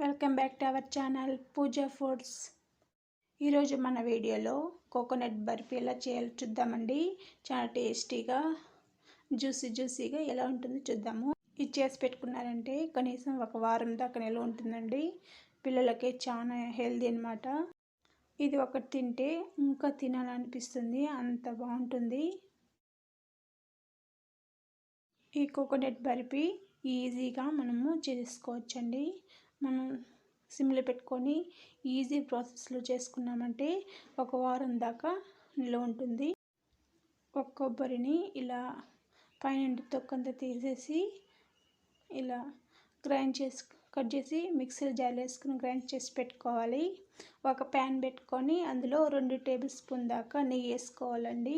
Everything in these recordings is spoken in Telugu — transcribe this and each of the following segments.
Welcome back to our channel Pooja foods. ఈరోజు మన వీడియోలో కోకోనట్ బర్ఫీ ఎలా చేయాలో చూద్దామండి. చాలా టేస్టీగా జ్యూసీగా ఎలా ఉంటుందో చూద్దాము. ఇది చేసి పెట్టుకున్నారంటే కనీసం ఒక వారం దాకా నిల్వ ఉంటుందండి. పిల్లలకి చాలా హెల్దీ అన్నమాట. ఇది ఒకటి తింటే ఇంకా తినాలనిపిస్తుంది, అంత బాగుంటుంది. ఈ కోకోనట్ బర్ఫీ ఈజీగా మనము చేసుకోవచ్చండి. మనం సిమ్లో పెట్టుకొని ఈజీ ప్రాసెస్లో చేసుకున్నామంటే ఒక వారం దాకా నిల్వ ఉంటుంది. ఒక కొబ్బరిని ఇలా పైన తొక్కంతా తీసేసి ఇలా కట్ చేసి మిక్సర్ జార్లో వేసుకుని గ్రైండ్ చేసి పెట్టుకోవాలి. ఒక ప్యాన్ పెట్టుకొని అందులో 2 టేబుల్ స్పూన్ దాకా నెయ్యి వేసుకోవాలండి.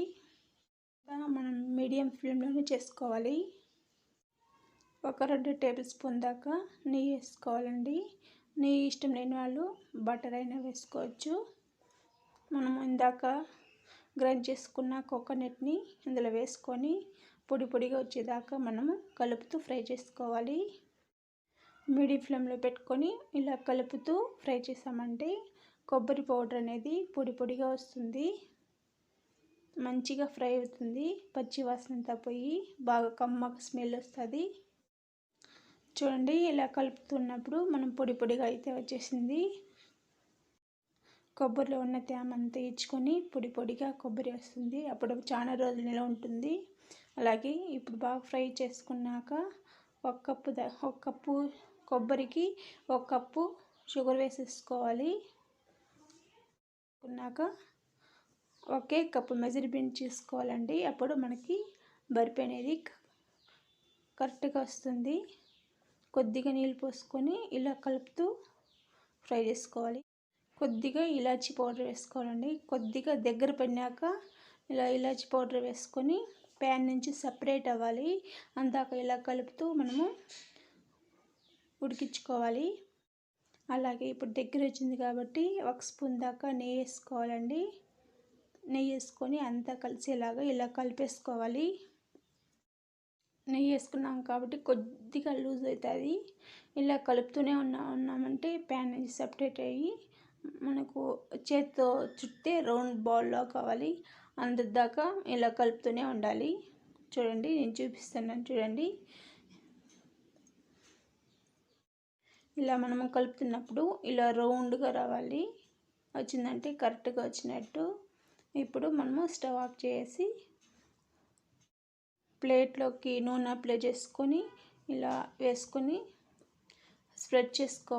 మనం మీడియం ఫ్లేమ్లోనే చేసుకోవాలి. ఒక 2 టేబుల్ స్పూన్ దాకా నెయ్యి వేసుకోవాలండి. నెయ్యి ఇష్టం లేని వాళ్ళు బటర్ అయినా వేసుకోవచ్చు. మనం ఇందాక గ్రైండ్ చేసుకున్న కోకోనట్ని ఇందులో వేసుకొని పొడిగా వచ్చేదాకా మనము కలుపుతూ ఫ్రై చేసుకోవాలి. మీడియం ఫ్లేమ్లో పెట్టుకొని ఇలా కలుపుతూ ఫ్రై చేసామంటే కొబ్బరి పౌడర్ అనేది పొడిగా వస్తుంది. మంచిగా ఫ్రై అవుతుంది. పచ్చి వాసన అంతా పోయి బాగా కమ్మగా స్మెల్ వస్తుంది. చూడండి, ఇలా కలుపుతున్నప్పుడు మనం పొడిగా అయితే వచ్చేసింది. కొబ్బరిలో ఉన్న తేమ అంతా ఇచ్చుకొని పొడిగా కొబ్బరి వస్తుంది. అప్పుడు చాలా రోజులు నిల్వ ఉంటుంది. అలాగే ఇప్పుడు బాగా ఫ్రై చేసుకున్నాక ఒక కప్పు కొబ్బరికి 1 కప్పు షుగర్ వేసేసుకోవాలి. ఉన్నాక ఒకే కప్పు మెజర్మెంట్ చేసుకోవాలండి. అప్పుడు మనకి బర్ఫీ అనేది కరెక్ట్గా వస్తుంది. కొద్దిగా నీళ్ళు పోసుకొని ఇలా కలుపుతూ ఫ్రై చేసుకోవాలి. కొద్దిగా ఇలాచీ పౌడర్ వేసుకోవాలండి. కొద్దిగా దగ్గర పడినాక ఇలా ఇలాచీ పౌడర్ వేసుకొని ప్యాన్ నుంచి సపరేట్ అవ్వాలి. అందాక ఇలా కలుపుతూ మనము ఉడికించుకోవాలి. అలాగే ఇప్పుడు దగ్గర వచ్చింది కాబట్టి 1 స్పూన్ దాకా నెయ్యి వేసుకోవాలండి. నెయ్యి వేసుకొని అంతా కలిసేలాగా ఇలా కలిపేసుకోవాలి. నెయ్యి వేసుకున్నాం కాబట్టి కొద్దిగా లూజ్ అవుతుంది. ఇలా కలుపుతూనే ఉన్నామంటే ప్యాన్ నుంచి సపరేట్ అయ్యి మనకు చేత్తో చుట్టే రౌండ్ బాల్లో కావాలి. అంతదాకా ఇలా కలుపుతూనే ఉండాలి. చూడండి, నేను చూపిస్తున్నాను చూడండి. ఇలా మనము కలుపుతున్నప్పుడు ఇలా రౌండ్గా రావాలి. వచ్చిందంటే కరెక్ట్గా వచ్చినట్టు. ఇప్పుడు మనము స్టవ్ ఆఫ్ చేసి ప్లేట్లోకి నూనె అప్లై చేసుకొని ఇలా వేసుకొని స్ప్రెడ్ చేసుకోవాలి.